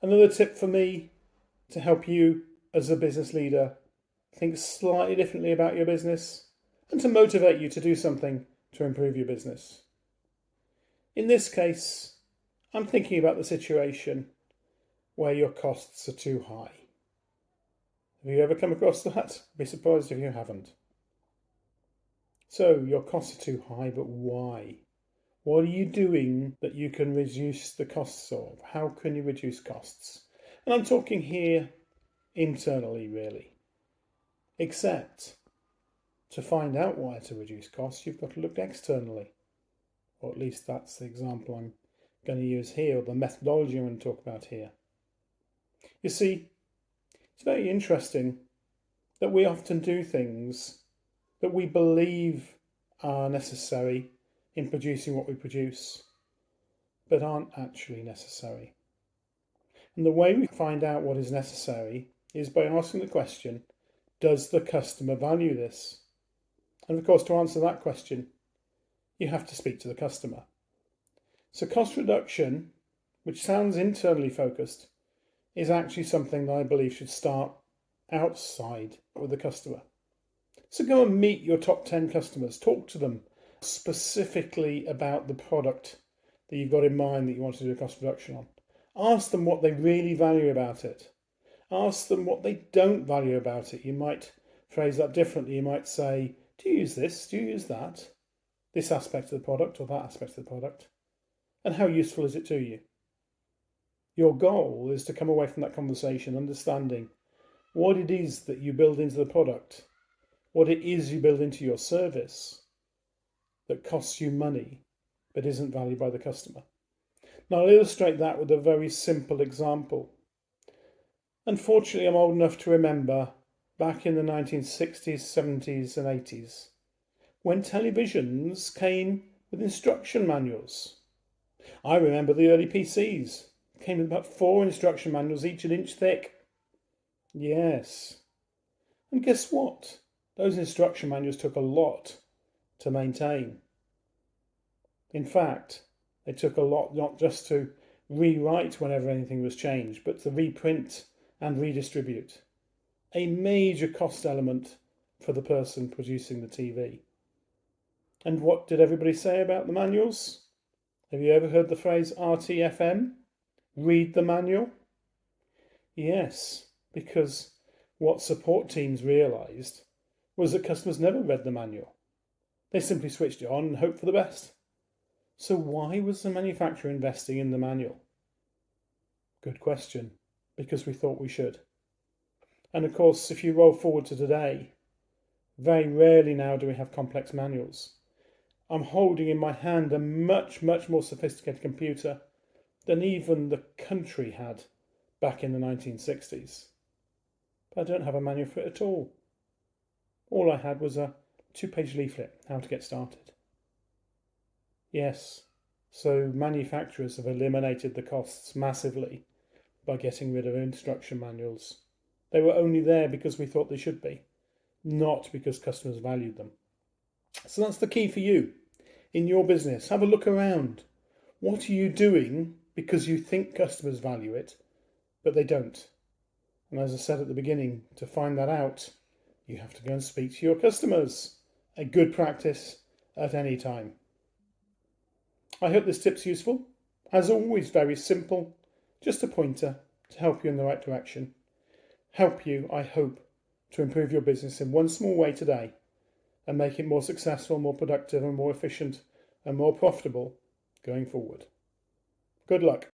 Another tip for me to help you as a business leader think slightly differently about your business and to motivate you to do something to improve your business. In this case, I'm thinking about the situation where your costs are too high. Have you ever come across that? I'd be surprised if you haven't. So your costs are too high, but why? What are you doing that you can reduce the costs of? How can you reduce costs? And I'm talking here internally, really. Except to find out why to reduce costs, you've got to look externally. Or at least that's the example I'm going to use here, or the methodology I'm going to talk about here. You see, it's very interesting that we often do things that we believe are necessary in producing what we produce, but aren't actually necessary. And the way we find out what is necessary is by asking the question, does the customer value this? And of course, to answer that question, you have to speak to the customer. So cost reduction, which sounds internally focused, is actually something that I believe should start outside with the customer. So go and meet your top 10 customers, talk to them specifically about the product that you've got in mind that you want to do a cost reduction on. Ask them what they really value about it. Ask them what they don't value about it. You might phrase that differently. You might say, do you use this? Do you use that? This aspect of the product or that aspect of the product? And how useful is it to you? Your goal is to come away from that conversation understanding what it is that you build into the product, what it is you build into your service that costs you money but isn't valued by the customer. Now I'll illustrate that with a very simple example. Unfortunately, I'm old enough to remember back in the 1960s, 70s and 80s when televisions came with instruction manuals. I remember the early PCs. It came with about 4 instruction manuals, each an inch thick. Yes. And guess what? Those instruction manuals took a lot to maintain. In fact, they took a lot not just to rewrite whenever anything was changed, but to reprint and redistribute. A major cost element for the person producing the TV. And what did everybody say about the manuals? Have you ever heard the phrase RTFM? Read the manual? Yes, because what support teams realised was that customers never read the manual. They simply switched it on and hoped for the best. So why was the manufacturer investing in the manual? Good question, because we thought we should. And of course, if you roll forward to today, very rarely now do we have complex manuals. I'm holding in my hand a much, much more sophisticated computer than even the country had back in the 1960s. But I don't have a manual for it at all. All I had was a 2-page leaflet, how to get started. Yes, so manufacturers have eliminated the costs massively by getting rid of instruction manuals. They were only there because we thought they should be, not because customers valued them. So that's the key for you in your business. Have a look around. What are you doing because you think customers value it, but they don't? And as I said at the beginning, to find that out, you have to go and speak to your customers. A good practice at any time. I hope this tip's useful. As always, very simple, just a pointer to help you in the right direction. Help you, I hope, to improve your business in one small way today and make it more successful, more productive and more efficient and more profitable going forward. Good luck.